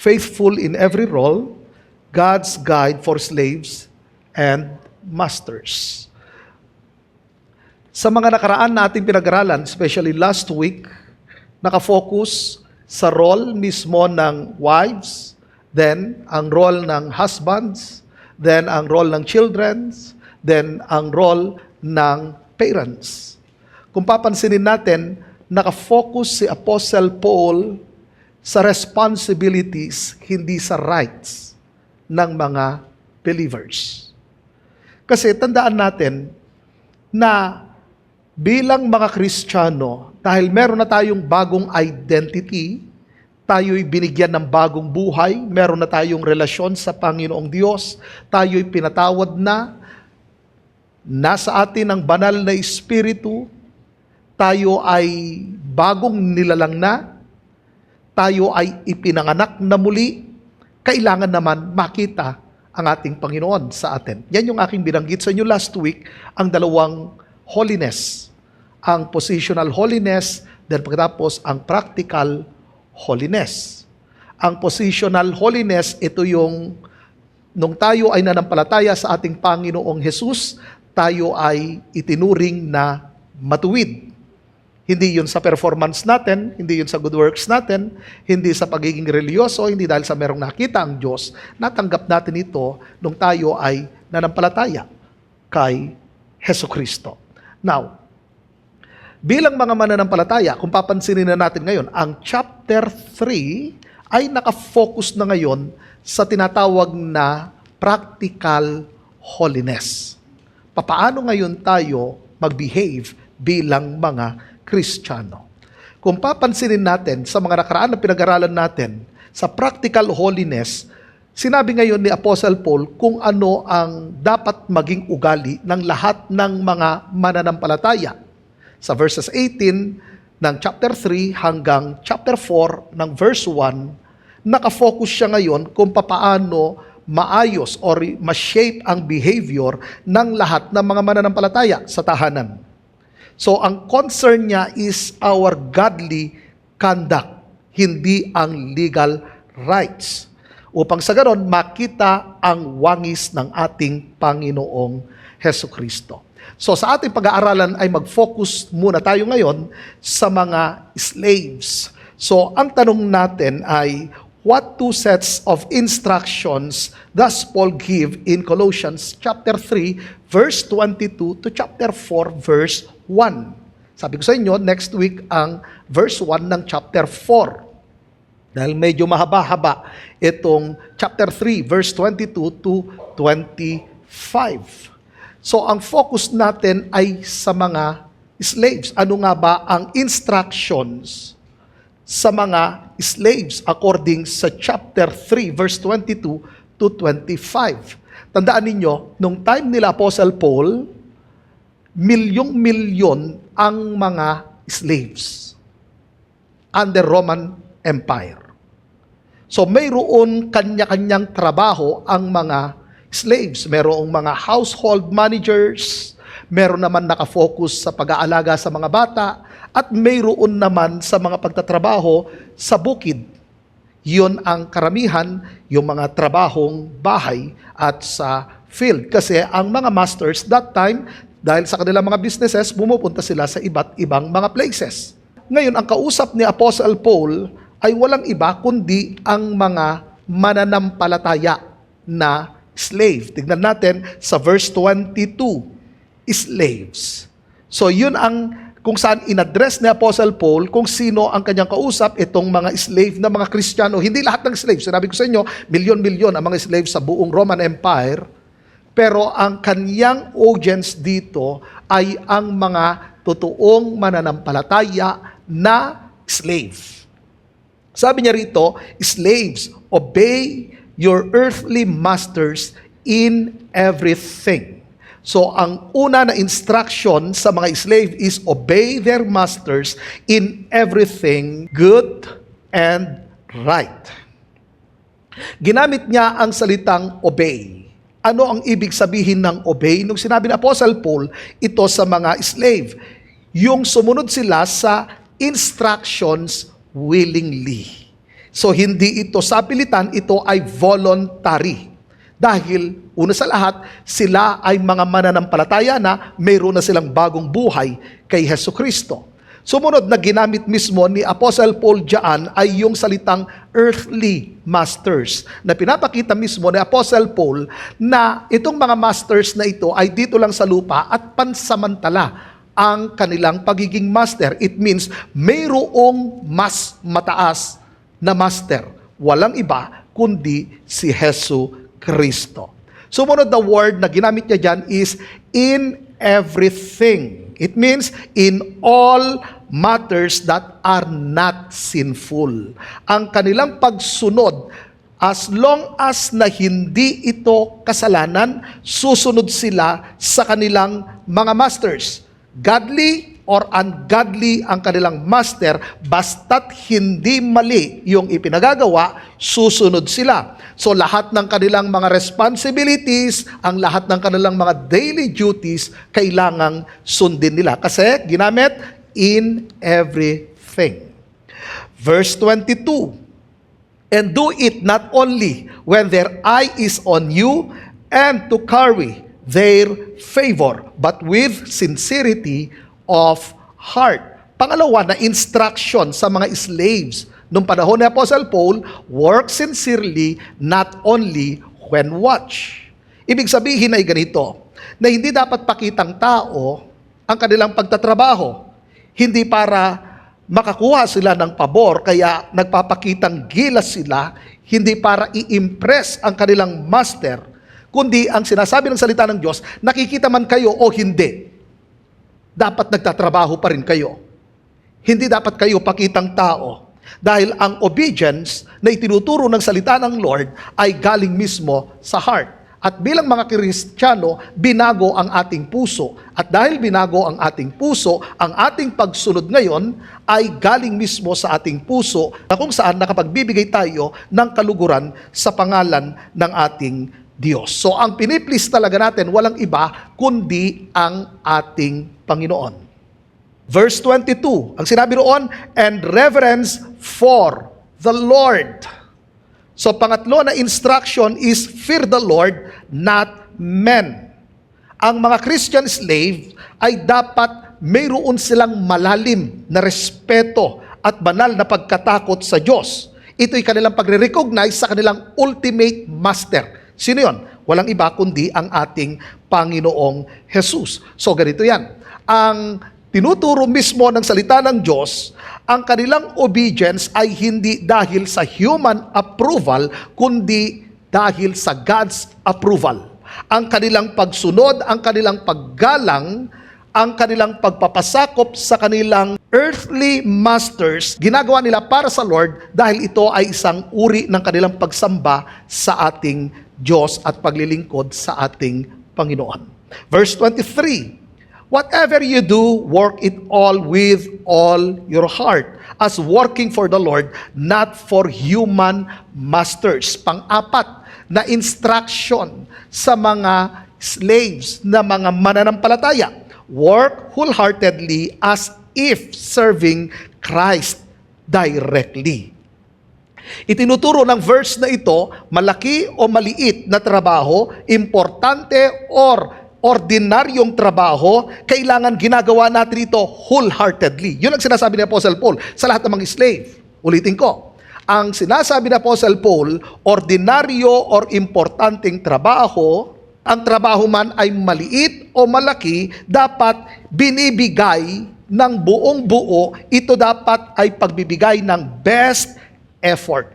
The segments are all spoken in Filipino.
faithful in every role, God's guide for slaves and masters. Sa mga nakaraan nating pinag-aralan, especially last week, nakafocus sa role mismo ng wives, then ang role ng husbands, then ang role ng children, then ang role ng parents. Kung papansinin natin, nakafocus si Apostle Paul sa responsibilities, hindi sa rights ng mga believers. Kasi tandaan natin na bilang mga Kristiyano, dahil meron na tayong bagong identity, tayo'y binigyan ng bagong buhay, meron na tayong relasyon sa Panginoong Diyos, tayo'y pinatawad na, nasa atin ang banal na Espiritu, tayo ay bagong nilalang na, tayo ay ipinanganak na muli, kailangan naman makita ang ating Panginoon sa atin. Yan yung aking binanggit sa inyo last week, ang dalawang holiness. Ang positional holiness, then pagkatapos ang practical holiness. Ang positional holiness, ito yung nung tayo ay nanampalataya sa ating Panginoong Jesus, tayo ay itinuring na matuwid. Hindi yun sa performance natin, hindi yun sa good works natin, hindi sa pagiging religyoso, hindi dahil sa merong nakita ang Diyos. Natanggap natin ito nung tayo ay nanampalataya kay Hesukristo. Now, bilang mga mananampalataya, kung papansinin na natin ngayon, ang chapter 3 ay nakafocus na ngayon sa tinatawag na practical holiness. Papaano ngayon tayo mag-behave bilang mga Kristiyano? Kung papansinin natin sa mga nakaraan na pinag-aralan natin sa practical holiness, sinabi ngayon ni Apostle Paul kung ano ang dapat maging ugali ng lahat ng mga mananampalataya. Sa verses 18 ng chapter 3 hanggang chapter 4 ng verse 1, nakafocus siya ngayon kung papaano maayos or ma-shape ang behavior ng lahat ng mga mananampalataya sa tahanan. So, ang concern niya is our godly conduct, hindi ang legal rights. Upang sa ganon, makita ang wangis ng ating Panginoong Hesukristo. So, sa ating pag-aaralan ay mag-focus muna tayo ngayon sa mga slaves. So, ang tanong natin ay, what two sets of instructions does Paul give in Colossians chapter 3, verse 22 to chapter 4, verse 1? Sabi ko sa inyo, next week ang verse 1 ng chapter 4. Dahil medyo mahaba-haba itong chapter 3, verse 22 to 25. So, ang focus natin ay sa mga slaves. Ano nga ba ang instructions sa mga slaves according sa chapter 3, verse 22 to 25. Tandaan ninyo, nung time nila Apostle Paul, milyong-milyon ang mga slaves under Roman Empire. So mayroon kanya-kanyang trabaho ang mga slaves. Mayroong mga household managers, meron naman nakafocus sa pag-aalaga sa mga bata, at mayroon naman sa mga pagtatrabaho sa bukid. Yun ang karamihan, yung mga trabahong bahay at sa field. Kasi ang mga masters that time, dahil sa kanilang mga businesses, pumupunta sila sa iba't ibang mga places. Ngayon, ang kausap ni Apostle Paul ay walang iba kundi ang mga mananampalataya na slave. Tignan natin sa verse 22, slaves. So yun ang kung saan in-address ni Apostle Paul kung sino ang kanyang kausap, itong mga slave na mga Kristiyano. Hindi lahat ng slaves. Sinabi ko sa inyo, milyon-milyon ang mga slaves sa buong Roman Empire. Pero ang kanyang audience dito ay ang mga totoong mananampalataya na slave. Sabi niya rito, slaves, obey your earthly masters in everything. So, ang una na instruction sa mga slave is obey their masters in everything good and right. Ginamit niya ang salitang obey. Ano ang ibig sabihin ng obey? Nung sinabi ni Apostle Paul, ito sa mga slave, yung sumunod sila sa instructions willingly. So hindi ito sapilitan, ito ay voluntary. Dahil una sa lahat, sila ay mga mananampalataya na mayroon na silang bagong buhay kay Jesucristo. Sumunod na ginamit mismo ni Apostle Paul diyan ay yung salitang earthly masters, na pinapakita mismo ni Apostle Paul na itong mga masters na ito ay dito lang sa lupa at pansamantala ang kanilang pagiging master. It means mayroong mas mataas na master. Walang iba kundi si Jesu Kristo. Sumunod na word na ginamit niya dyan is in everything. It means in all matters that are not sinful. Ang kanilang pagsunod, as long as na hindi ito kasalanan, susunod sila sa kanilang mga masters. Godly or ungodly ang kanilang master, basta't hindi mali yung ipinagagawa, susunod sila. So lahat ng kanilang mga responsibilities, ang lahat ng kanilang mga daily duties, kailangang sundin nila. Kasi ginamit, in everything. Verse 22, and do it not only when their eye is on you, and to carry their favor, but with sincerity of heart. Pangalawa na instruction sa mga slaves nung panahon ni Apostle Paul, work sincerely, not only when watch. Ibig sabihin ay ganito, na hindi dapat pakitang tao ang kanilang pagtatrabaho. Hindi para makakuha sila ng pabor, kaya nagpapakitang gilas sila, hindi para i-impress ang kanilang master, kundi ang sinasabi ng salita ng Diyos, nakikita man kayo o hindi, dapat nagtatrabaho pa rin kayo. Hindi dapat kayo pakitang tao. Dahil ang obedience na itinuturo ng salita ng Lord ay galing mismo sa heart. At bilang mga Kristiyano, binago ang ating puso. At dahil binago ang ating puso, ang ating pagsunod ngayon ay galing mismo sa ating puso, na kung saan nakapagbibigay tayo ng kaluguran sa pangalan ng ating Diyos. So ang piniplis talaga natin, walang iba kundi ang ating Panginoon. Verse 22, ang sinabi roon, and reverence for the Lord. So pangatlo na instruction is fear the Lord, not men. Ang mga Christian slave ay dapat mayroon silang malalim na respeto at banal na pagkatakot sa Diyos. Ito'y kanilang pagre-recognize sa kanilang ultimate master. Sino yon? Walang iba kundi ang ating Panginoong Jesus. So ganito yan. Ang tinuturo mismo ng salita ng Diyos, ang kanilang obedience ay hindi dahil sa human approval, kundi dahil sa God's approval. Ang kanilang pagsunod, ang kanilang paggalang, ang kanilang pagpapasakop sa kanilang earthly masters, ginagawa nila para sa Lord dahil ito ay isang uri ng kanilang pagsamba sa ating Diyos at paglilingkod sa ating Panginoon. Verse 23, whatever you do, work it all with all your heart, as working for the Lord, not for human masters. Pang-apat na instruction sa mga slaves na mga mananampalataya, work wholeheartedly as if serving Christ directly. Itinuturo ng verse na ito, malaki o maliit na trabaho, importante or ordinaryong trabaho, kailangan ginagawa natin ito wholeheartedly. Yun ang sinasabi ni Apostle Paul sa lahat ng mga slave. Ulitin ko, ang sinasabi ni Apostle Paul, ordinaryo or importanteng trabaho, ang trabaho man ay maliit o malaki, dapat binibigay ng buong buo, ito dapat ay pagbibigay ng best effort.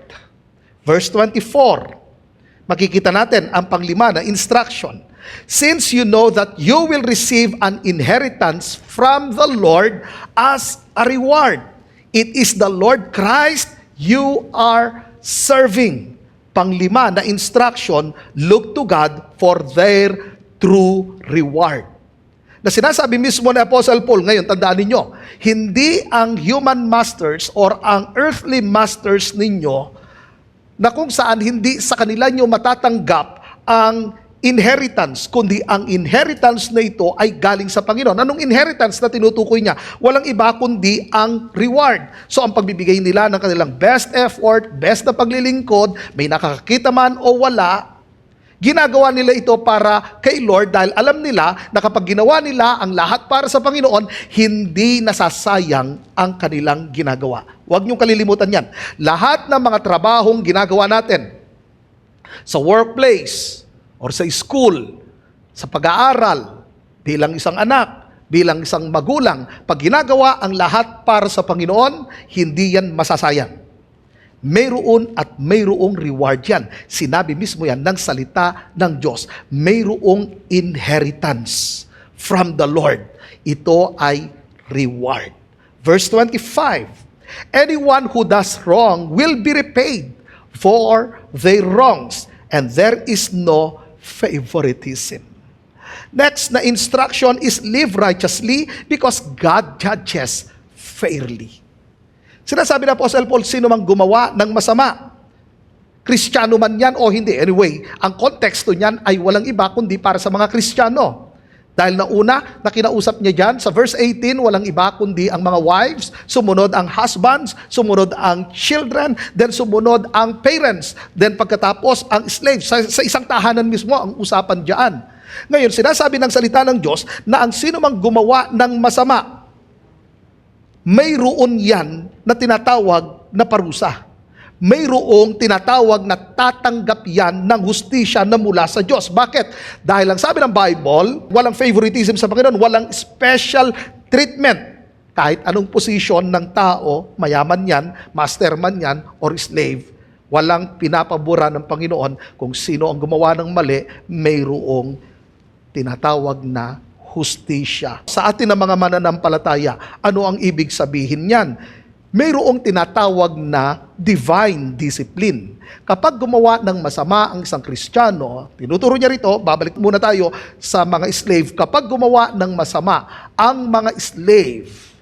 Verse 24, makikita natin ang panglima na instruction. Since you know that you will receive an inheritance from the Lord as a reward, it is the Lord Christ you are serving. Panglima na instruction, look to God for their true reward. Na sinasabi mismo ni Apostle Paul, ngayon tandaan ninyo, hindi ang human masters or ang earthly masters ninyo na kung saan hindi sa kanila nyo matatanggap ang inheritance, kundi ang inheritance na ito ay galing sa Panginoon. Anong inheritance na tinutukoy niya? Walang iba kundi ang reward. So ang pagbibigay nila ng kanilang best effort, best na paglilingkod, may nakakakita man o wala, ginagawa nila ito para kay Lord dahil alam nila na kapag ginawa nila ang lahat para sa Panginoon, hindi nasasayang ang kanilang ginagawa. Huwag niyong kalilimutan yan. Lahat ng mga trabahong ginagawa natin sa workplace or sa school, sa pag-aaral, bilang isang anak, bilang isang magulang, pag ginagawa ang lahat para sa Panginoon, hindi yan masasayang. Mayroon at mayroong reward yan. Sinabi mismo yan ng salita ng Diyos. Mayroong inheritance from the Lord. Ito ay reward. Verse 25, anyone who does wrong will be repaid for their wrongs, and there is no favoritism. Next na instruction is live righteously because God judges fairly. Sinasabi na Apostle Paul, sino mang gumawa ng masama, Kristiyano man yan o hindi. Anyway, ang konteksto niyan ay walang iba kundi para sa mga Kristiyano. Dahil nauna, na kinausap niya dyan, sa verse 18, walang iba kundi ang mga wives, sumunod ang husbands, sumunod ang children, then sumunod ang parents, then pagkatapos ang slaves. Sa isang tahanan mismo ang usapan dyan. Ngayon, sinasabi ng salita ng Diyos na ang sino mang gumawa ng masama, mayroon yan na tinatawag na parusa. Mayroong tinatawag na tatanggap yan ng hustisya na mula sa Diyos. Bakit? Dahil ang sabi ng Bible, walang favoritism sa Panginoon, walang special treatment. Kahit anong posisyon ng tao, mayaman yan, master man yan, or slave, walang pinapabura ng Panginoon kung sino ang gumawa ng mali, mayroong tinatawag na hustisya. Sa atin ng mga mananampalataya, ano ang ibig sabihin niyan? Mayroong tinatawag na divine discipline. Kapag gumawa ng masama ang isang Kristiyano, tinuturo niya rito, babalik muna tayo sa mga slave. Kapag gumawa ng masama ang mga slave,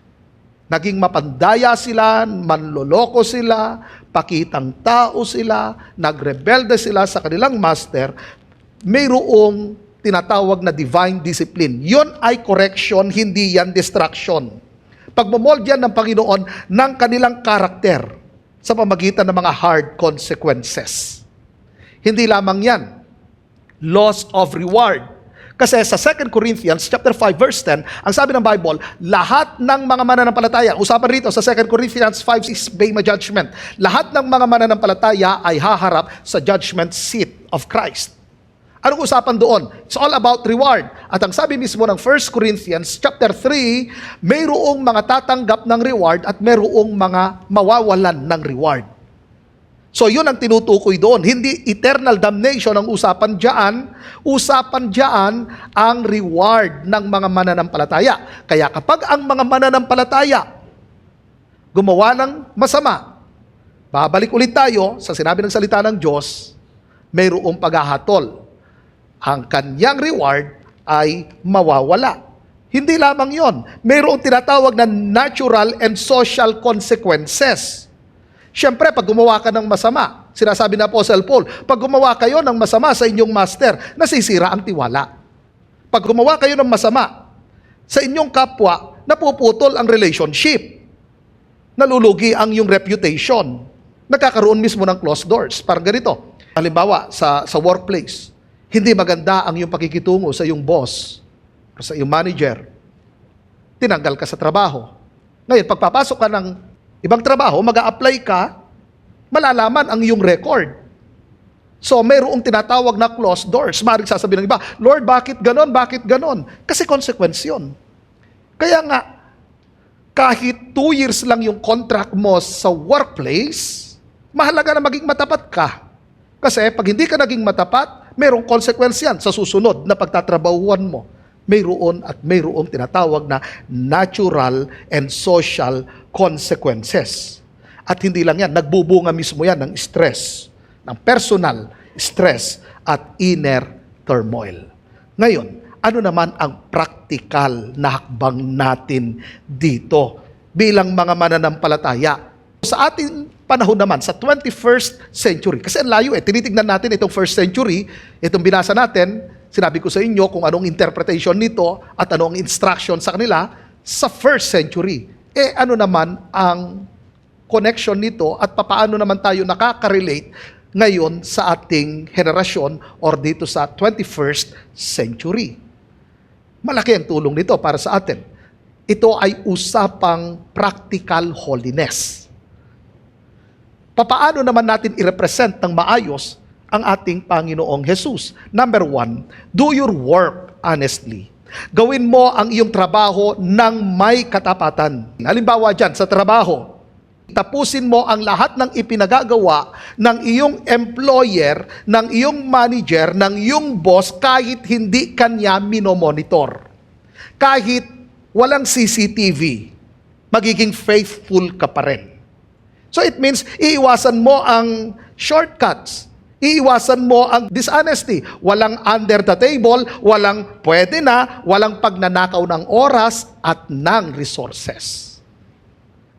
naging mapandaya sila, manloloko sila, pakitang tao sila, nagrebelde sila sa kanilang master, mayroong tinatawag na divine discipline. Yon ay correction, hindi yan destruction. Pagmomold yan ng Panginoon ng kanilang karakter sa pamagitan ng mga hard consequences. Hindi lamang yan, loss of reward. Kasi sa 2 Corinthians chapter 5 verse 10, ang sabi ng Bible, lahat ng mga mananampalataya, usapan rito sa 2 Corinthians 5 is Bema judgment. Lahat ng mga mananampalataya ay haharap sa judgment seat of Christ. Anong usapan doon? It's all about reward. At ang sabi mismo ng 1 Corinthians chapter 3, mayroong mga tatanggap ng reward at mayroong mga mawawalan ng reward. So yun ang tinutukoy doon. Hindi eternal damnation ang usapan dyan. Usapan dyan ang reward ng mga mananampalataya. Kaya kapag ang mga mananampalataya gumawa ng masama, babalik ulit tayo sa sinabi ng salita ng Diyos, mayroong paghahatol. Ang kanyang reward ay mawawala. Hindi lamang yon, mayroong tinatawag na natural and social consequences. Siyempre, pag gumawa ka ng masama, sinasabi na Apostle Paul, pag gumawa kayo ng masama sa inyong master, nasisira ang tiwala. Pag gumawa kayo ng masama sa inyong kapwa, napuputol ang relationship. Nalulugi ang iyong reputation. Nagkakaroon mismo ng closed doors. Parang ganito. Halimbawa, sa workplace, hindi maganda ang iyong pakikitungo sa iyong boss o sa iyong manager. Tinanggal ka sa trabaho. Ngayon, pagpapasok ka ng ibang trabaho, mag-a-apply ka, malalaman ang iyong record. So, mayroong tinatawag na closed doors. Maaaring sasabihin ng iba, Lord, bakit ganon? Bakit ganon? Kasi consequence yun. Kaya nga, kahit 2 years lang yung contract mo sa workplace, mahalaga na maging matapat ka. Kasi pag hindi ka naging matapat, mayroong consequence yan sa susunod na pagtatrabahuan mo. Mayroon at mayroong tinatawag na natural and social consequences. At hindi lang yan, nagbubunga mismo yan ng stress, ng personal stress at inner turmoil. Ngayon, ano naman ang practical na hakbang natin dito bilang mga mananampalataya? Sa ating panahon naman, sa 21st century, kasi ang layo tinitignan natin itong 1st century, itong binasa natin, Sinabi ko sa inyo kung anong interpretation nito at anong instruction sa kanila sa first century. Ano naman ang connection nito at papaano naman tayo nakaka-relate ngayon sa ating henerasyon or dito sa 21st century. Malaki ang tulong nito para sa atin. Ito ay usapang practical holiness. Papaano naman natin i-represent ng maayos ang ating Panginoong Jesus? Number 1, do your work honestly. Gawin mo ang iyong trabaho ng may katapatan. Halimbawa dyan, sa trabaho, tapusin mo ang lahat ng ipinagagawa ng iyong employer, ng iyong manager, ng iyong boss kahit hindi kanya minomonitor. Kahit walang CCTV, magiging faithful ka pa rin. So it means, iiwasan mo ang shortcuts. Iiwasan mo ang dishonesty. Walang under the table, walang pwede na, walang pagnanakaw ng oras at ng resources.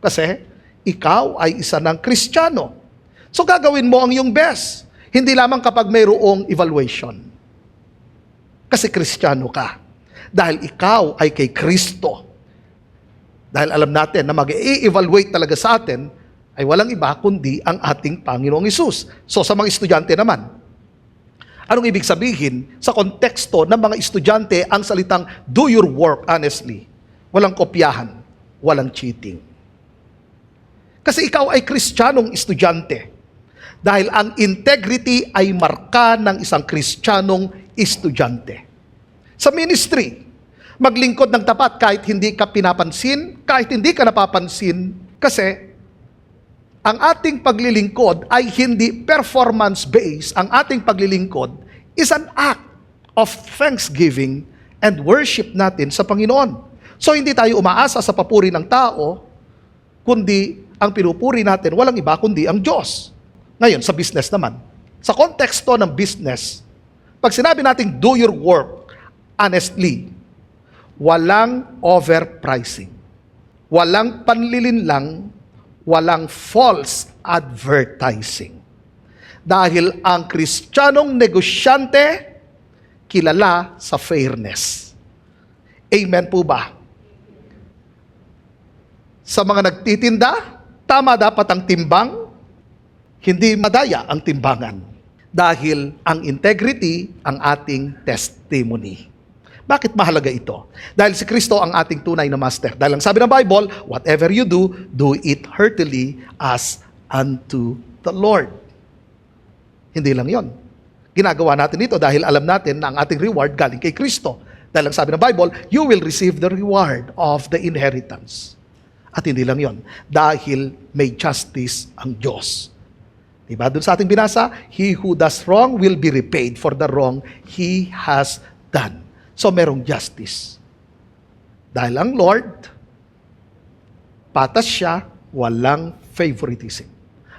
Kasi, ikaw ay isa ng Kristiyano. So gagawin mo ang iyong best. Hindi lamang kapag mayroong evaluation. Kasi Kristiyano ka. Dahil ikaw ay kay Kristo. Dahil alam natin na mag-i-evaluate talaga sa atin ay walang iba kundi ang ating Panginoong Hesus. So sa mga estudyante naman, anong ibig sabihin sa konteksto ng mga estudyante ang salitang do your work honestly? Walang kopyahan, walang cheating. Kasi ikaw ay Kristiyanong estudyante. Dahil ang integrity ay marka ng isang Kristiyanong estudyante. Sa ministry, maglingkod ng tapat kahit hindi ka pinapansin, kahit hindi ka napapansin, kasi ang ating paglilingkod ay hindi performance-based. Ang ating paglilingkod is an act of thanksgiving and worship natin sa Panginoon. So hindi tayo umaasa sa papuri ng tao, kundi ang pinupuri natin walang iba kundi ang Diyos. Ngayon, sa business naman. Sa konteksto ng business, pag sinabi natin do your work honestly, walang overpricing. Walang panlilinlang, walang false advertising. Dahil ang Kristiyanong negosyante, kilala sa fairness. Amen po ba? Sa mga nagtitinda, tama dapat ang timbang, hindi madaya ang timbangan. Dahil ang integrity ang ating testimony. Bakit mahalaga ito? Dahil si Kristo ang ating tunay na master. Dahil ang sabi ng Bible, whatever you do, do it heartily as unto the Lord. Hindi lang yon. Ginagawa natin ito dahil alam natin na ang ating reward galing kay Kristo. Dahil ang sabi ng Bible, you will receive the reward of the inheritance. At hindi lang yon. Dahil may justice ang Diyos. Diba? Doon sa ating binasa, he who does wrong will be repaid for the wrong he has done. So, merong justice. Dahil ang Lord, patas siya, walang favoritism.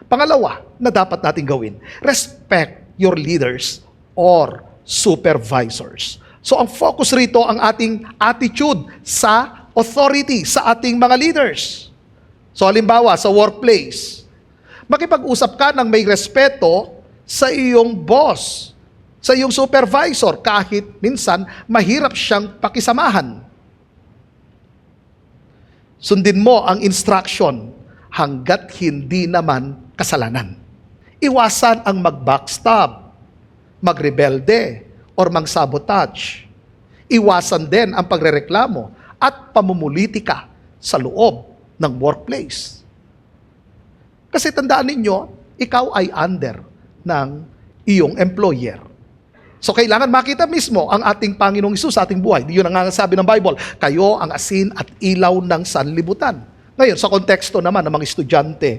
Pangalawa na dapat natin gawin, respect your leaders or supervisors. So, ang focus rito ang ating attitude sa authority, sa ating mga leaders. So, halimbawa, sa workplace, makipag-usap ka ng may respeto sa iyong boss, sa iyong supervisor, kahit minsan mahirap siyang pakisamahan. Sundin mo ang instruction hanggat hindi naman kasalanan. Iwasan ang mag-backstab, magrebelde, or mag-sabotage. Iwasan din ang pagrereklamo at pamumulitika sa loob ng workplace. Kasi tandaan ninyo, ikaw ay under ng iyong employer. So kailangan makita mismo ang ating Panginoong Hesus sa ating buhay. Yun ang sabi ng Bible, kayo ang asin at ilaw ng sanlibutan. Ngayon, sa konteksto naman ng mga estudyante,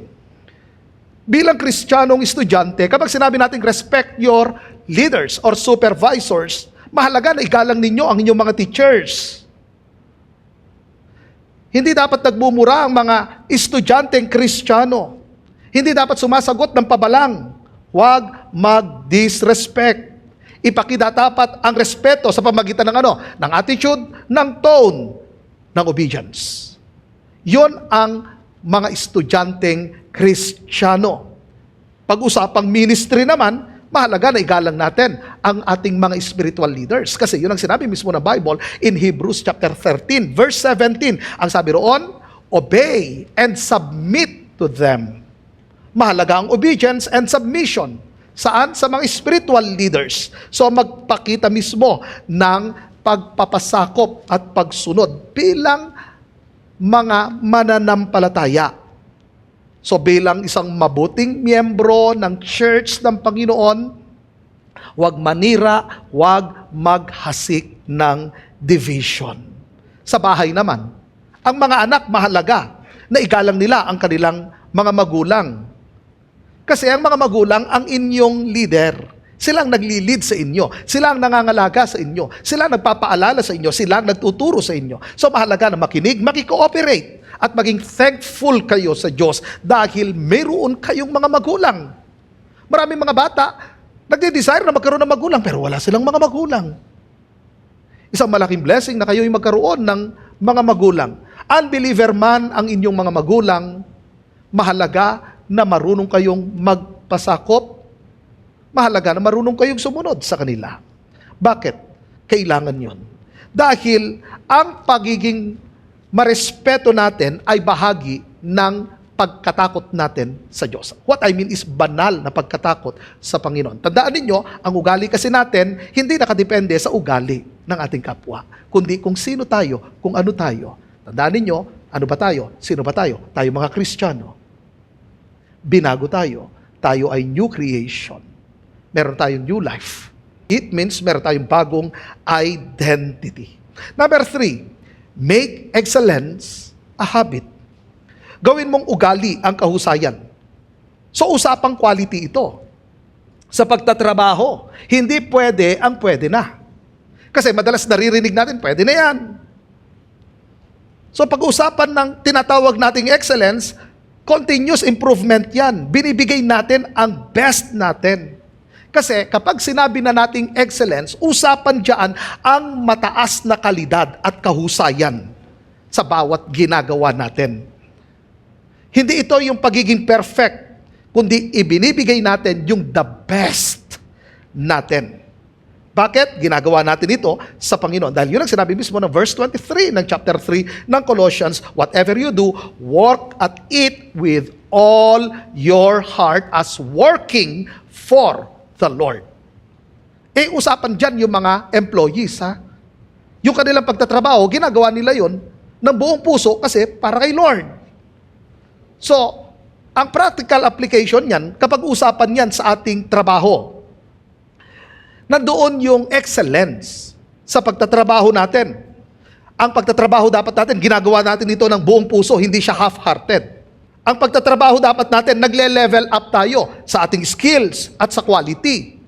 bilang Kristiyanong estudyante, kapag sinabi natin respect your leaders or supervisors, mahalaga na igalang ninyo ang inyong mga teachers. Hindi dapat nagmumura ang mga estudyanteng Kristiyano. Hindi dapat sumasagot ng pabalang. Huwag mag-disrespect. Ipakita dapat ang respeto sa pamagitan ng ng attitude, ng tone, ng obedience. Yon ang mga estudyanteng Kristiyano. Pag-usapang ministry naman, mahalaga na igalang natin ang ating mga spiritual leaders. Kasi yun ang sinabi mismo ng Bible in Hebrews chapter 13, verse 17. Ang sabi roon, obey and submit to them. Mahalaga ang obedience and submission. Saan? Sa mga spiritual leaders. So magpakita mismo ng pagpapasakop at pagsunod bilang mga mananampalataya. So bilang isang mabuting miyembro ng church ng Panginoon, huwag manira, huwag maghasik ng division. Sa bahay naman, ang mga anak mahalaga na igalang nila ang kanilang mga magulang. Kasi ang mga magulang ang inyong leader. Sila ang nagli-lead sa inyo. Sila ang nangangalaga sa inyo. Sila ang nagpapaalala sa inyo. Sila ang nagtuturo sa inyo. So mahalaga na makinig, makikooperate, at maging thankful kayo sa Diyos dahil mayroon kayong mga magulang. Maraming mga bata, nagde-desire na magkaroon ng magulang, pero wala silang mga magulang. Isang malaking blessing na kayo'y magkaroon ng mga magulang. Unbeliever man ang inyong mga magulang, mahalaga na marunong kayong magpasakop, mahalaga na marunong kayong sumunod sa kanila. Bakit? Kailangan yun. Dahil ang pagiging marespeto natin ay bahagi ng pagkatakot natin sa Diyos. What I mean is banal na pagkatakot sa Panginoon. Tandaan ninyo, ang ugali kasi natin, hindi nakadepende sa ugali ng ating kapwa, kundi kung sino tayo, kung ano tayo. Tandaan ninyo, ano ba tayo? Sino ba tayo? Tayo mga Kristiyano. Binago tayo. Tayo ay new creation. Meron tayong new life. It means meron tayong bagong identity. Number 3, make excellence a habit. Gawin mong ugali ang kahusayan. So usapang quality ito. Sa pagtatrabaho, hindi pwede ang pwede na. Kasi madalas naririnig natin, pwede na yan. So pag-usapan ng tinatawag nating excellence, continuous improvement yan. Binibigay natin ang best natin. Kasi kapag sinabi na nating excellence, usapan dyan ang mataas na kalidad at kahusayan sa bawat ginagawa natin. Hindi ito yung pagiging perfect, kundi ibinibigay natin yung the best natin. Bakit? Ginagawa natin ito sa Panginoon. Dahil yun ang sinabi mismo ng verse 23 ng chapter 3 ng Colossians, whatever you do, work at it with all your heart as working for the Lord. Usapan dyan yung mga employees, ha? Yung kanilang pagtatrabaho, ginagawa nila yon ng buong puso kasi para kay Lord. So, ang practical application yan, kapag usapan yan sa ating trabaho, nandoon yung excellence sa pagtatrabaho natin. Ang pagtatrabaho dapat natin, ginagawa natin ito ng buong puso, hindi siya half-hearted. Ang pagtatrabaho dapat natin, nagle-level up tayo sa ating skills at sa quality.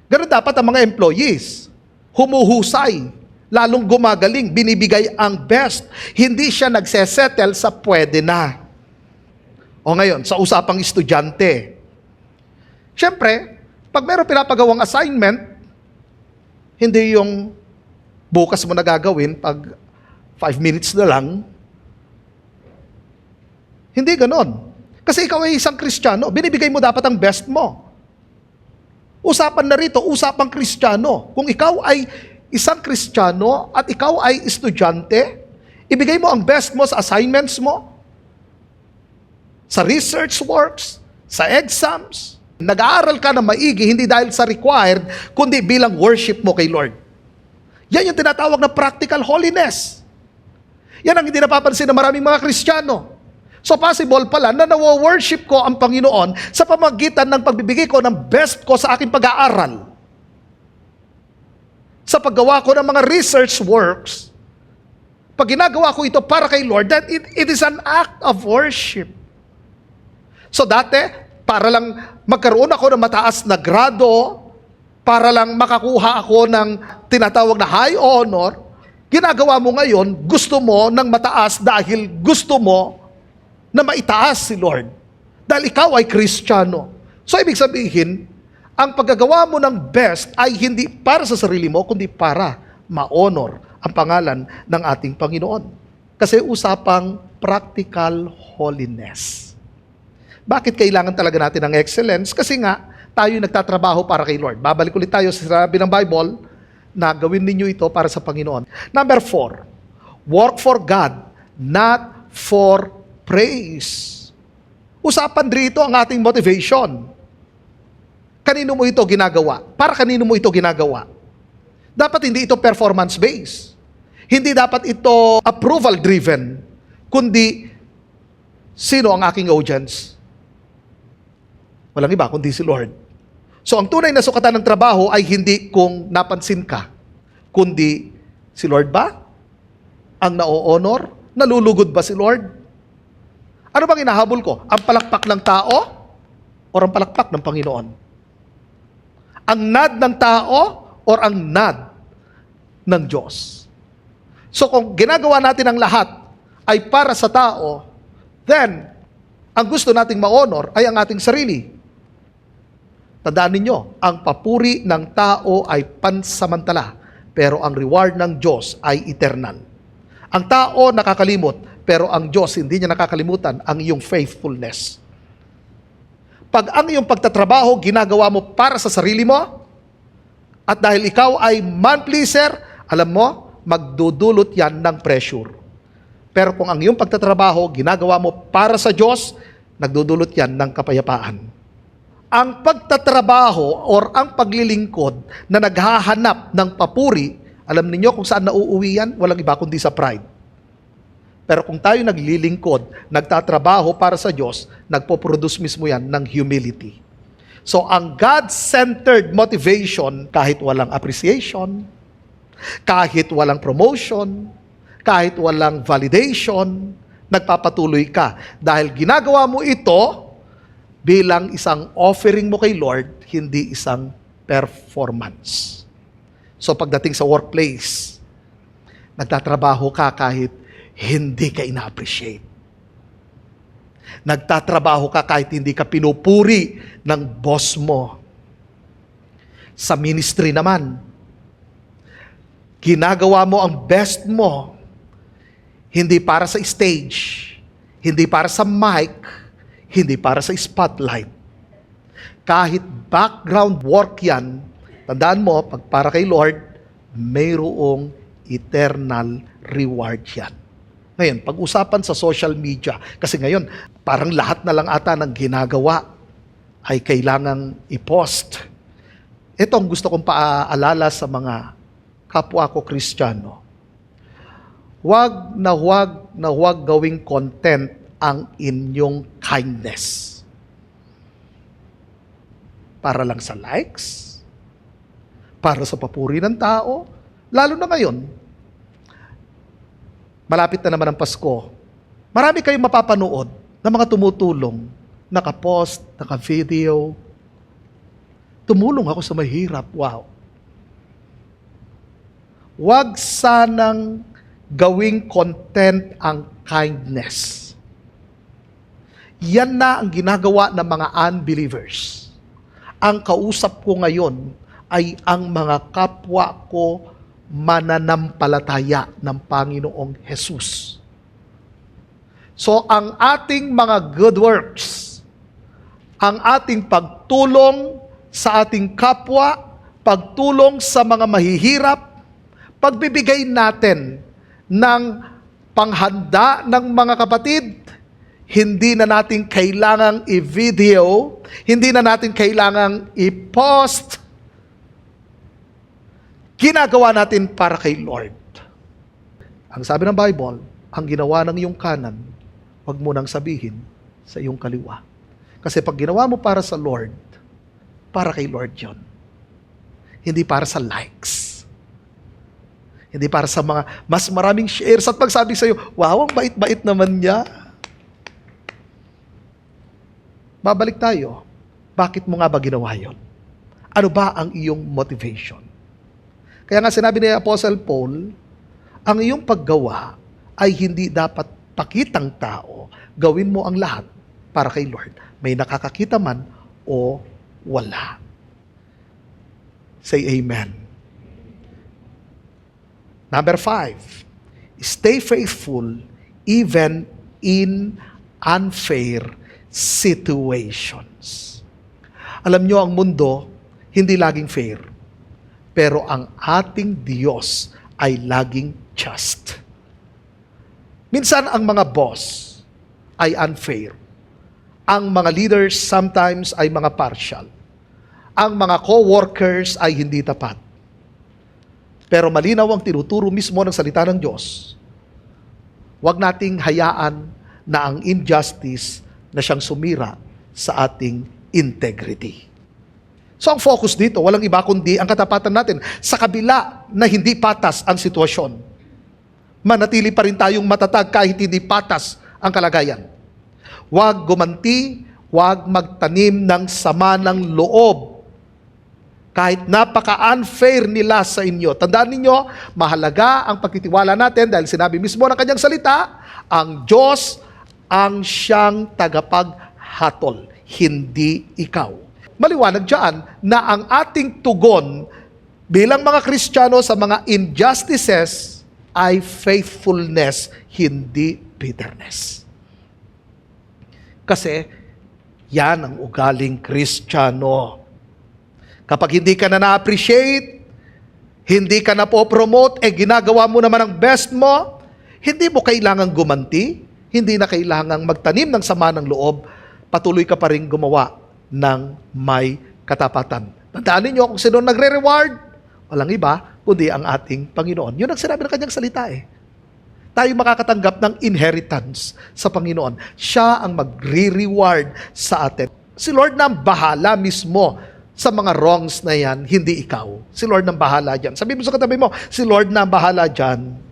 Ganun dapat ang mga employees. Humuhusay, lalong gumagaling, binibigay ang best. Hindi siya nagsesettle sa pwede na. O ngayon, sa usapang estudyante. Siyempre, pag meron pinapagawang assignment, hindi yung bukas mo na gagawin pag 5 minutes na lang. Hindi ganon. Kasi ikaw ay isang Kristiyano, binibigay mo dapat ang best mo. Usapan na rito, usapang Kristiyano. Kung ikaw ay isang Kristiyano at ikaw ay estudyante, ibigay mo ang best mo sa assignments mo, sa research works, sa exams. Nag-aaral ka na maigi, hindi dahil sa required, kundi bilang worship mo kay Lord. Yan yung tinatawag na practical holiness. Yan ang hindi napapansin ng maraming mga Kristiyano. So possible pala na nawo-worship ko ang Panginoon sa pamagitan ng pagbibigay ko ng best ko sa aking pag-aaral. Sa paggawa ko ng mga research works, pag ginagawa ko ito para kay Lord, that it is an act of worship. So dati, para lang magkaroon ako ng mataas na grado, para lang makakuha ako ng tinatawag na high honor, ginagawa mo ngayon, gusto mo ng mataas dahil gusto mo na maitaas si Lord. Dahil ikaw ay Kristiyano. So ibig sabihin, ang paggagawa mo ng best ay hindi para sa sarili mo, kundi para ma-honor ang pangalan ng ating Panginoon. Kasi usapang practical holiness. Bakit kailangan talaga natin ng excellence? Kasi nga, tayo nagtatrabaho para kay Lord. Babalik ulit tayo sa sabi ng Bible na gawin ninyo ito para sa Panginoon. Number 4, work for God, not for praise. Usapan dito ang ating motivation. Kanino mo ito ginagawa? Para kanino mo ito ginagawa? Dapat hindi ito performance-based. Hindi dapat ito approval-driven, kundi sino ang aking audience? Walang iba kundi si Lord. So ang tunay na sukatan ng trabaho ay hindi kung napansin ka, kundi si Lord ba? Ang na-honor? Nalulugod ba si Lord? Ano bang inahabol ko? Ang palakpak ng tao o ang palakpak ng Panginoon? Ang nod ng tao o ang nod ng Diyos? So kung ginagawa natin ang lahat ay para sa tao, then ang gusto nating ma-honor ay ang ating sarili. Tandaan ninyo, ang papuri ng tao ay pansamantala, pero ang reward ng Diyos ay eternal. Ang tao nakakalimot, pero ang Diyos hindi niya nakakalimutan ang iyong faithfulness. Pag ang iyong pagtatrabaho ginagawa mo para sa sarili mo, at dahil ikaw ay man-pleaser, alam mo, magdudulot yan ng pressure. Pero kung ang iyong pagtatrabaho ginagawa mo para sa Diyos, nagdudulot yan ng kapayapaan. Ang pagtatrabaho or ang paglilingkod na naghahanap ng papuri, alam niyo kung saan nauuwi yan? Walang iba kundi sa pride. Pero kung tayo naglilingkod, nagtatrabaho para sa Diyos, nagpo-produce mismo yan ng humility. So ang God-centered motivation, kahit walang appreciation, kahit walang promotion, kahit walang validation, nagpapatuloy ka. Dahil ginagawa mo ito bilang isang offering mo kay Lord, hindi isang performance. So pagdating sa workplace, nagtatrabaho ka kahit hindi ka ina-appreciate. Nagtatrabaho ka kahit hindi ka pinupuri ng boss mo. Sa ministry naman, ginagawa mo ang best mo, hindi para sa stage, hindi para sa mic, hindi para sa spotlight. Kahit background work yan, tandaan mo, pag para kay Lord, mayroong eternal reward yan. Ngayon, pag-usapan sa social media, kasi ngayon, parang lahat na lang ata ng ginagawa ay kailangang i-post. Ito ang gusto kong paaalala sa mga kapwa ko Kristiyano. Huwag gawing content ang inyong kindness. Para lang sa likes, para sa papuri ng tao, lalo na ngayon, malapit na naman ang Pasko, marami kayong mapapanood na mga tumutulong, nakapost, naka-video. Tumulong ako sa mahirap, wow. Huwag sanang gawing content ang kindness. Yan na ang ginagawa ng mga unbelievers. Ang kausap ko ngayon ay ang mga kapwa ko mananampalataya ng Panginoong Jesus. So ang ating mga good works, ang ating pagtulong sa ating kapwa, pagtulong sa mga mahihirap, pagbibigay natin ng panghanda ng mga kapatid, hindi na natin kailangang i-video, hindi na natin kailangang i-post. Ginagawa natin para kay Lord. Ang sabi ng Bible, ang ginawa ng iyong kanan, huwag mo nang sabihin sa iyong kaliwa. Kasi pag ginawa mo para sa Lord, para kay Lord yon. Hindi para sa likes. Hindi para sa mga mas maraming shares at pagsabi sa iyo, wow, ang bait-bait naman niya. Babalik tayo. Bakit mo nga ba ginawa yon? Ano ba ang iyong motivation? Kaya nga sinabi ni Apostle Paul, ang iyong paggawa ay hindi dapat pakitang tao. Gawin mo ang lahat para kay Lord. May nakakakita man o wala. Say amen. Number 5, stay faithful even in unfair situations. Alam nyo, ang mundo, hindi laging fair. Pero ang ating Diyos ay laging just. Minsan, ang mga boss ay unfair. Ang mga leaders sometimes ay mga partial. Ang mga co-workers ay hindi tapat. Pero malinaw ang tinuturo mismo ng salita ng Diyos. Huwag nating hayaan na ang injustice na siyang sumira sa ating integrity. So ang focus dito, walang iba kundi ang katapatan natin. Sa kabila na hindi patas ang sitwasyon, manatili pa rin tayong matatag kahit hindi patas ang kalagayan. Huwag gumanti, huwag magtanim ng sama ng loob. Kahit napaka-unfair nila sa inyo. Tandaan ninyo, mahalaga ang pagtitiwala natin dahil sinabi mismo ng kanyang salita, ang Diyos ang siyang tagapaghatol, hindi ikaw. Maliwanag dyan na ang ating tugon bilang mga Kristiyano sa mga injustices ay faithfulness, hindi bitterness. Kasi yan ang ugaling Kristiyano. Kapag hindi ka na na-appreciate, hindi ka na po-promote, ginagawa mo naman ang best mo, hindi mo kailangang gumanti, hindi na kailangang magtanim ng sama ng loob, patuloy ka pa rin gumawa ng may katapatan. Tandaan ninyo, kung sino nagre-reward, walang iba, kundi ang ating Panginoon. Yun ang sinabi ng kanyang salita Tayo makakatanggap ng inheritance sa Panginoon. Siya ang magre-reward sa atin. Si Lord na ang bahala mismo sa mga wrongs na yan, hindi ikaw. Si Lord na ang bahala dyan. Sabi mo sa katabi mo, si Lord na ang bahala dyan.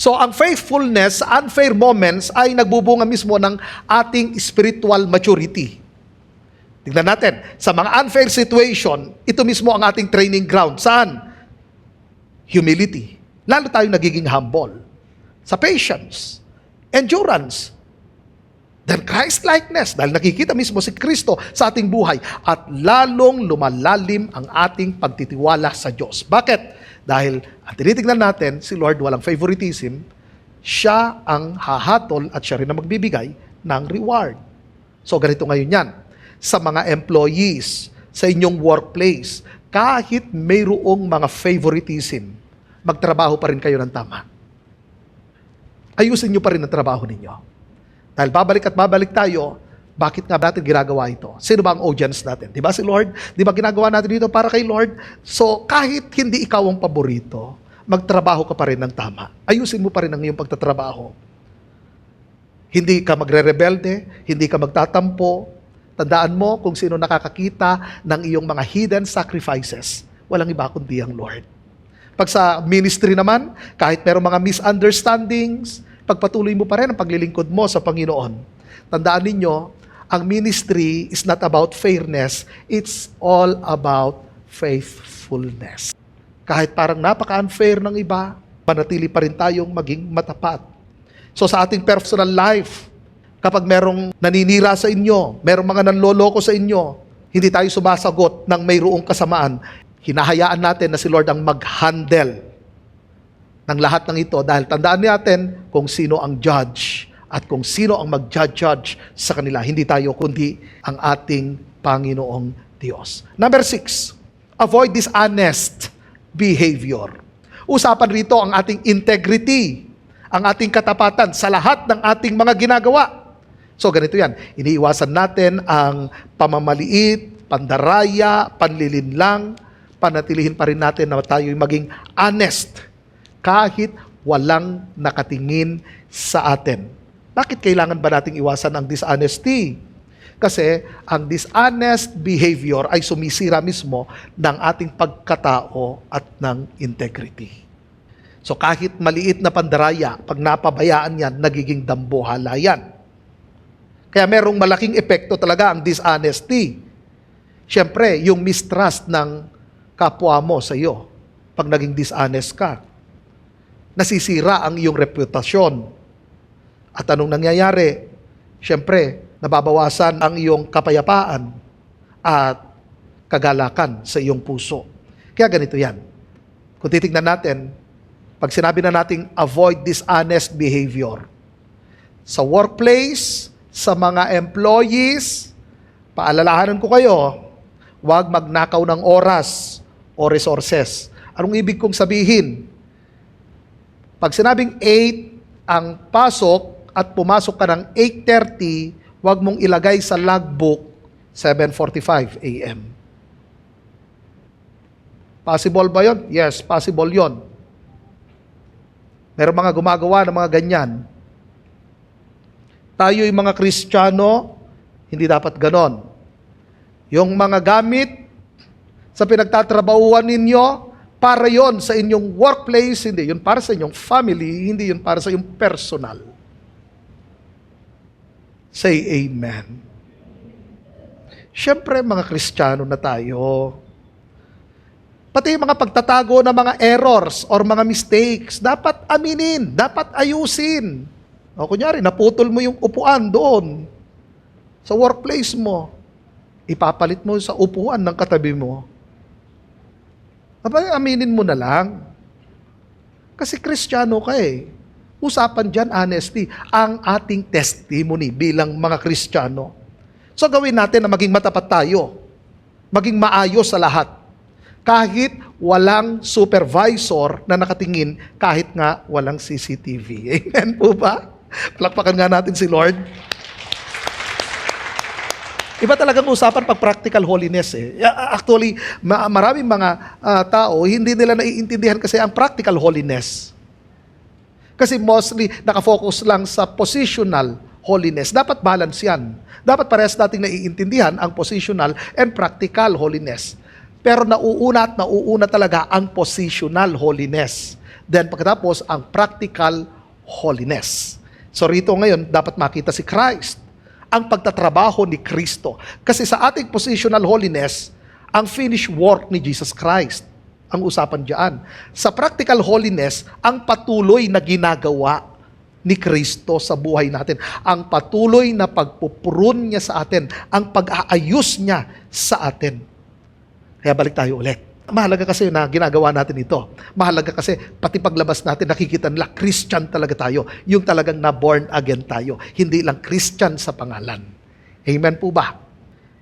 So, ang faithfulness sa unfair moments ay nagbubunga mismo ng ating spiritual maturity. Tingnan natin, sa mga unfair situation, ito mismo ang ating training ground. Saan? Humility. Lalo tayo nagiging humble. Sa patience, endurance, then Christ-likeness, dahil nakikita mismo si Kristo sa ating buhay, at lalong lumalalim ang ating pagtitiwala sa Diyos. Bakit? Dahil ang tinitignan natin, si Lord walang favoritism, siya ang hahatol at siya rin ang magbibigay ng reward. So ganito ngayon yan. Sa mga employees, sa inyong workplace, kahit mayroong mga favoritism, magtrabaho pa rin kayo ng tama. Ayusin nyo pa rin ang trabaho ninyo. Dahil babalik at babalik tayo, bakit nga natin ginagawa ito? Sino ba ang audience natin? Di ba si Lord? Di ba ginagawa natin dito para kay Lord? So, kahit hindi ikaw ang paborito, magtrabaho ka pa rin ng tama. Ayusin mo pa rin ang iyong pagtatrabaho. Hindi ka magre-rebelde, hindi ka magtatampo. Tandaan mo kung sino nakakakita ng iyong mga hidden sacrifices. Walang iba kundi ang Lord. Pag sa ministry naman, kahit merong mga misunderstandings, pagpatuloy mo pa rin ang paglilingkod mo sa Panginoon. Tandaan ninyo, ang ministry is not about fairness, it's all about faithfulness. Kahit parang napaka-unfair ng iba, manatili pa rin tayong maging matapat. So sa ating personal life, kapag merong naninira sa inyo, merong mga nanloloko sa inyo, hindi tayo sumasagot ng mayroong kasamaan, hinahayaan natin na si Lord ang mag-handle ng lahat ng ito dahil tandaan natin kung sino ang judge at kung sino ang mag-judge sa kanila. Hindi tayo kundi ang ating Panginoong Diyos. Number 6, avoid dishonest behavior. Usapan rito ang ating integrity, ang ating katapatan sa lahat ng ating mga ginagawa. So ganito yan, iniiwasan natin ang pamamaliit, pandaraya, panlilinlang, panatilihin pa rin natin na tayo'y maging honest kahit walang nakatingin sa atin. Bakit kailangan ba nating iwasan ang dishonesty? Kasi ang dishonest behavior ay sumisira mismo ng ating pagkatao at ng integrity. So kahit maliit na pandaraya, pag napabayaan yan, nagiging dambuhala yan. Kaya merong malaking epekto talaga ang dishonesty. Siyempre, yung mistrust ng kapwa mo sa iyo, pag naging dishonest ka, nasisira ang iyong reputasyon. At anong nangyayari? Siyempre, nababawasan ang iyong kapayapaan at kagalakan sa iyong puso. Kaya ganito yan. Kung titignan natin, pag sinabi na nating avoid dishonest behavior, sa workplace, sa mga employees, Paalalahanan ko kayo, huwag magnakaw ng oras o resources. Anong ibig kong sabihin? Pag sinabing 8 ang pasok at pumasok ka ng 8:30, huwag mong ilagay sa logbook 7:45 a.m. Possible ba yon? Yes, possible yon. Meron mga gumagawa ng mga ganyan. Tayo'y mga Kristiyano, hindi dapat ganon. Yung mga gamit sa pinagtatrabahuan ninyo, para yon sa inyong workplace, hindi yun para sa inyong family, hindi yun para sa inyong personal. Say amen. Siyempre, mga Kristiyano na tayo. Pati yung mga pagtatago ng mga errors or mga mistakes, dapat aminin, dapat ayusin. O kunyari, naputol mo yung upuan doon sa workplace mo. Ipapalit mo sa upuan ng katabi mo. Aba, aminin mo na lang. Kasi Kristiyano ka eh. Usapan dyan, honesty, ang ating testimony bilang mga Kristiyano. So gawin natin na maging matapat tayo. Maging maayos sa lahat. Kahit walang supervisor na nakatingin, kahit nga walang CCTV. Amen po ba? Palakpakan nga natin si Lord. Iba talagang usapan pag practical holiness eh. Actually, maraming mga tao, hindi nila naiintindihan kasi ang practical holiness. Kasi mostly, nakafocus lang sa positional holiness. Dapat balance yan. Dapat parehas nating naiintindihan ang positional and practical holiness. Pero nauuna at nauuna talaga ang positional holiness. Then pagkatapos, ang practical holiness. So rito ngayon, dapat makita si Christ. Ang pagtatrabaho ni Kristo. Kasi sa ating positional holiness, ang finished work ni Jesus Christ. Ang usapan diyan. Sa practical holiness, ang patuloy na ginagawa ni Kristo sa buhay natin. Ang patuloy na pagpupurun niya sa atin. Ang pag-aayos niya sa atin. Kaya balik tayo ulit. Mahalaga kasi na ginagawa natin ito. Mahalaga kasi pati paglabas natin, nakikita nila, Christian talaga tayo. Yung talagang na-born again tayo. Hindi lang Christian sa pangalan. Amen po ba?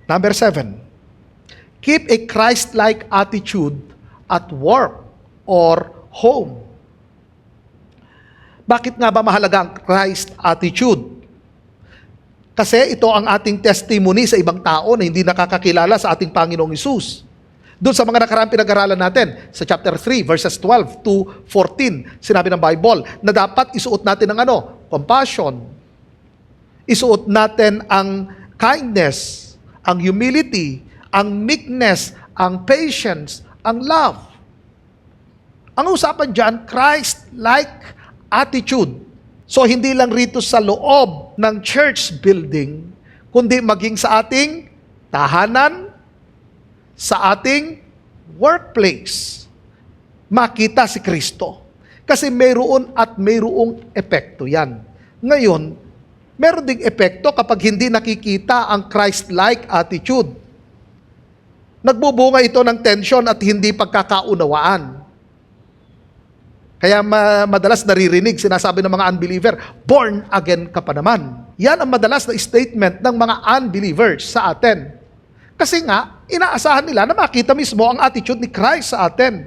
Number 7. Keep a Christ-like attitude at work or home. Bakit nga ba mahalaga ang Christ attitude? Kasi ito ang ating testimony sa ibang tao na hindi nakakakilala sa ating Panginoong Hesus. Doon sa mga nakaraang pinag-aralan natin, sa chapter 3, verses 12 to 14, sinabi ng Bible na dapat isuot natin ang compassion. Isuot natin ang kindness, ang humility, ang meekness, ang patience, ang love. Ang usapan dyan, Christ-like attitude. So, hindi lang rito sa loob ng church building, kundi maging sa ating tahanan, sa ating workplace, makita si Kristo. Kasi mayroon at mayroong epekto yan. Ngayon, meron ding epekto kapag hindi nakikita ang Christ-like attitude. Nagbubunga ito ng tension at hindi pagkakaunawaan. Kaya madalas naririnig, sinasabi ng mga unbeliever, born again ka pa naman. Yan ang madalas na statement ng mga unbelievers sa atin. Kasi nga, inaasahan nila na makita mismo ang attitude ni Christ sa atin.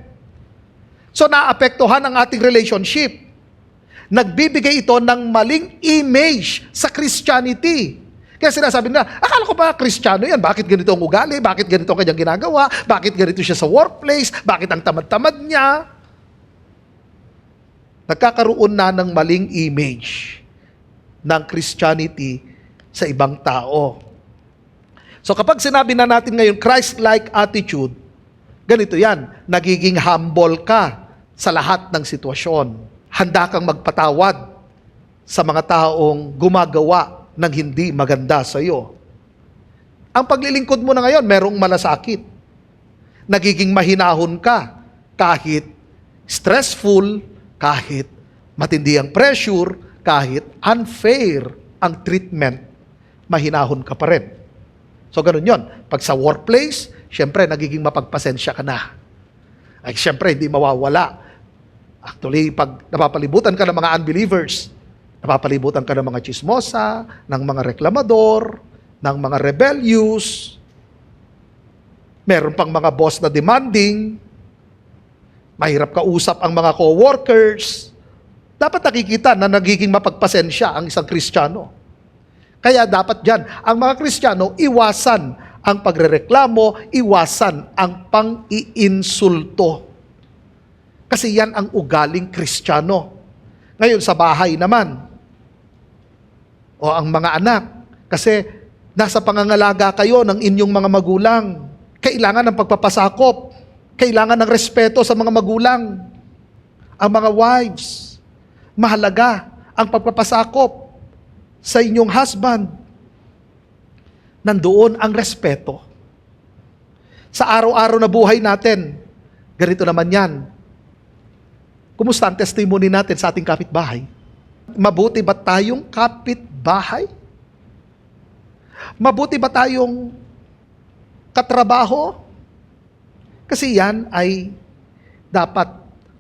So, naapektuhan ang ating relationship. Nagbibigay ito ng maling image sa Christianity. Kaya sinasabi nila, akala ko ba Kristiyano yan? Bakit ganito ang ugali? Bakit ganito ang kanyang ginagawa? Bakit ganito siya sa workplace? Bakit ang tamad-tamad niya? Nagkakaroon na ng maling image ng Christianity sa ibang tao. So kapag sinabi na natin ngayon Christ-like attitude, ganito yan, nagiging humble ka sa lahat ng sitwasyon. Handa kang magpatawad sa mga taong gumagawa ng hindi maganda sa iyo. Ang paglilingkod mo na ngayon, merong malasakit. Nagiging mahinahon ka kahit stressful, kahit matindi ang pressure, kahit unfair ang treatment, mahinahon ka pa rin. So, ganun yon. Pag sa workplace, syempre, nagiging mapagpasensya ka na. Ay, syempre, hindi mawawala. Actually, pag napapalibutan ka ng mga unbelievers, napapalibutan ka ng mga chismosa, ng mga reklamador, ng mga rebellious, meron pang mga boss na demanding, mahirap kausap ang mga co-workers. Dapat nakikita na nagiging mapagpasensya ang isang Kristiyano. Kaya dapat dyan, ang mga Kristiyano, iwasan ang pagrereklamo, iwasan ang pang-iinsulto. Kasi yan ang ugaling Kristiyano. Ngayon sa bahay naman, o ang mga anak, kasi nasa pangangalaga kayo ng inyong mga magulang. Kailangan ng pagpapasakop, kailangan ng respeto sa mga magulang. Ang mga wives, mahalaga ang pagpapasakop sa inyong husband. Nandoon ang respeto. Sa araw-araw na buhay natin, ganito naman yan. Kumusta ang testimony natin sa ating kapitbahay? Mabuti ba tayong kapitbahay? Mabuti ba tayong katrabaho? Kasi yan ay dapat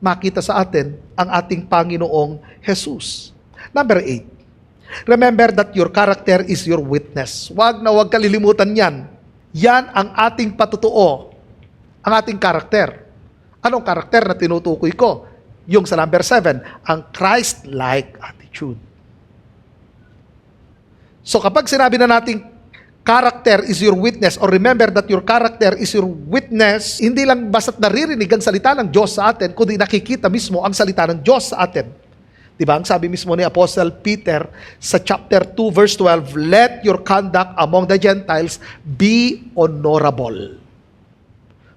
makita sa atin ang ating Panginoong Jesus. Number 8. Remember that your character is your witness. Wag na wag kalilimutan yan. Yan ang ating patutuo, ang ating karakter. Anong karakter na tinutukoy ko? Yung sa number 7, ang Christ-like attitude. So kapag sinabi na nating character is your witness, or remember that your character is your witness, hindi lang basta't naririnig ang salita ng Diyos sa atin, kundi nakikita mismo ang salita ng Diyos sa atin. Diba? Ang sabi mismo ni Apostle Peter sa chapter 2 verse 12, let your conduct among the Gentiles be honorable.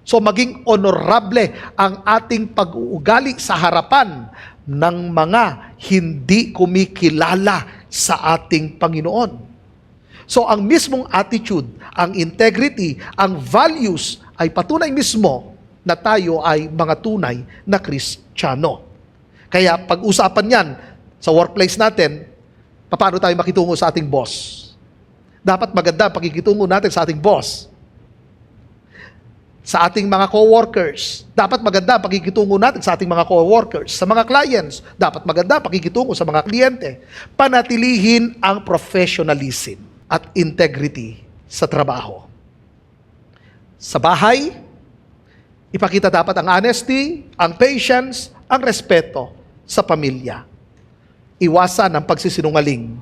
So maging honorable ang ating pag-uugali sa harapan ng mga hindi kumikilala sa ating Panginoon. So ang mismong attitude, ang integrity, ang values ay patunay mismo na tayo ay mga tunay na Kristiyano. Kaya pag-usapan yan sa workplace natin, paano tayo makitungo sa ating boss? Dapat maganda ang pakikitungo natin sa ating boss. Sa ating mga co-workers, dapat maganda ang pakikitungo natin sa ating mga co-workers. Sa mga clients, dapat maganda ang pakikitungo sa mga kliyente. Panatilihin ang professionalism at integrity sa trabaho. Sa bahay, ipakita dapat ang honesty, ang patience, ang respeto sa pamilya. Iwasan ang pagsisinungaling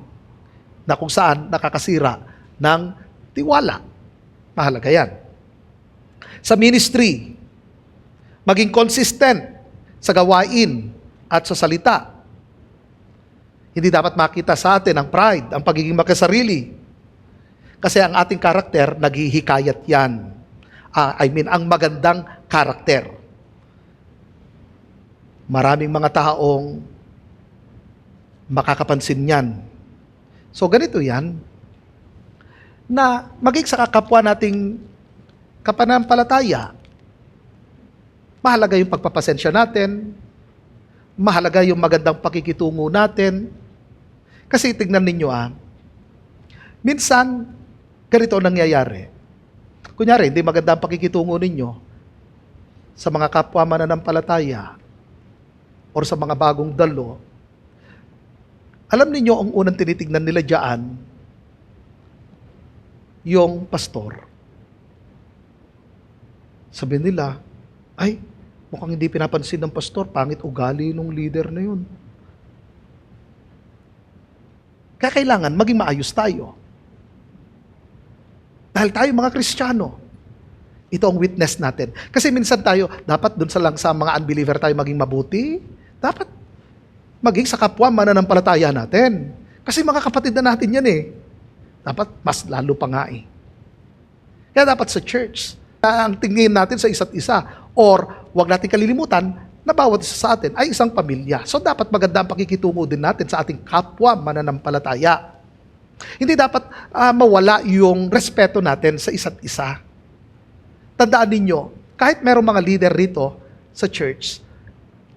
na kung saan nakakasira ng tiwala. Mahalaga yan. Sa ministry, maging consistent sa gawain at sa salita. Hindi dapat makita sa atin ang pride, ang pagiging makasarili. Kasi ang ating karakter, naghihikayat yan. Ang magandang karakter. Maraming mga taong makakapansin yan. So ganito yan, na maging sa kakapwa nating kapanampalataya, mahalaga yung pagpapasensya natin, mahalaga yung magandang pakikitungo natin. Kasi tignan ninyo minsan, ganito nangyayari. Kunyari, hindi maganda ang pakikitungo ninyo sa mga kapwa mananampalataya or sa mga bagong dalo. Alam niyo ang unang tinitignan nila diyan, yung pastor. Sabi nila, ay, mukhang hindi pinapansin ng pastor, pangit ugali ng leader na yun. Kaya kailangan maging maayos tayo. Dahil tayo mga Kristiyano, ito ang witness natin. Kasi minsan tayo, dapat dun sa lang sa mga unbeliever tayo maging mabuti, dapat maging sa kapwa mananampalataya natin. Kasi mga kapatid na natin yan Dapat mas lalo pa nga Kaya dapat sa church, ang tingin natin sa isa't isa, or wag natin kalilimutan na bawat isa sa atin ay isang pamilya. So dapat maganda ang pakikitungo din natin sa ating kapwa mananampalataya. Hindi dapat mawala yung respeto natin sa isa't isa. Tandaan ninyo, kahit merong mga leader rito sa church,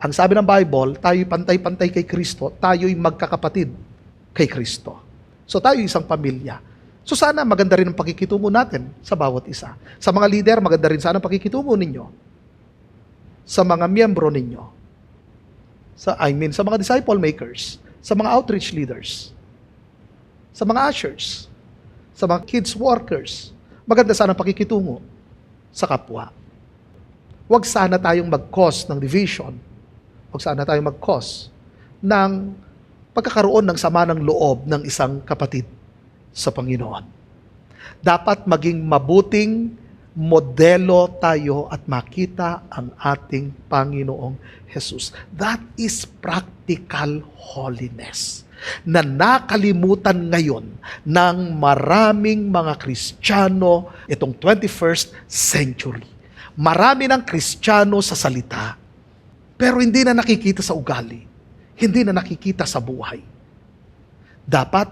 ang sabi ng Bible, tayo'y pantay-pantay kay Kristo, tayo'y magkakapatid kay Kristo. So tayo isang pamilya. So sana maganda rin ang pakikitungo natin sa bawat isa. Sa mga leader, maganda rin sana ang pakikitungo ninyo. Sa mga miyembro ninyo. Sa mga disciple makers. Sa mga outreach leaders. Sa mga ushers. sa mga kids workers. Maganda sana pakikitungo sa kapwa. Huwag sana tayong mag-cause ng division. Huwag sana tayong mag-cause ng pagkakaroon ng sama ng loob ng isang kapatid sa Panginoon. Dapat maging mabuting modelo tayo at makita ang ating Panginoong Jesus. That is practical holiness na nakalimutan ngayon ng maraming mga Kristiyano itong 21st century. Marami ng Kristiyano sa salita, pero hindi na nakikita sa ugali, hindi na nakikita sa buhay. Dapat,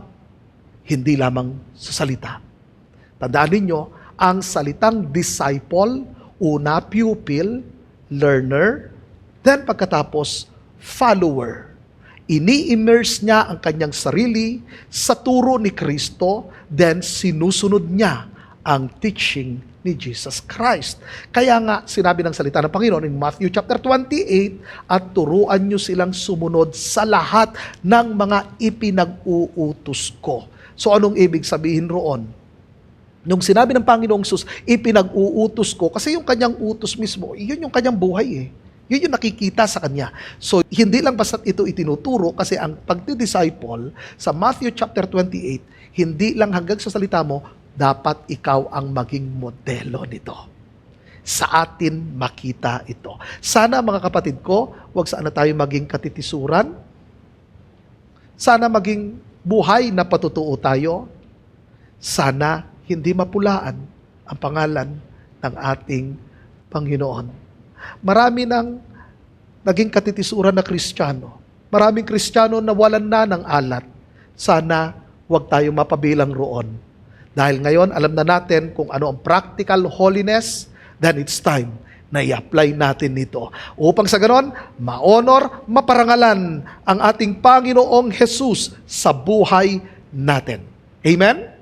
hindi lamang sa salita. Tandaan ninyo, ang salitang disciple, una pupil, learner, then pagkatapos, follower. Ini-immerse niya ang kanyang sarili sa turo ni Kristo, then sinusunod niya ang teaching ni Jesus Christ. Kaya nga, sinabi ng salita ng Panginoon in Matthew chapter 28, at turuan niyo silang sumunod sa lahat ng mga ipinag-uutos ko. So anong ibig sabihin roon? Nung sinabi ng Panginoong Jesus, ipinag-uutos ko, kasi yung kanyang utos mismo, yun yung kanyang buhay eh. Yun yung nakikita sa kanya. So, hindi lang basta't ito itinuturo, kasi ang pagdi-disciple sa Matthew chapter 28, hindi lang hanggang sa salita mo, dapat ikaw ang maging modelo nito. Sa atin makita ito. Sana mga kapatid ko, huwag sana tayo maging katitisuran. Sana maging buhay na patutuo tayo. Sana hindi mapulaan ang pangalan ng ating Panginoon. Marami nang naging katitisuran na Kristiyano. Maraming Kristiyano na walan na ng alat. Sana huwag tayo mapabilang roon. Dahil ngayon, alam na natin kung ano ang practical holiness, then it's time na i-apply natin nito. Upang sa ganon, ma-honor, maparangalan ang ating Panginoong Jesus sa buhay natin. Amen?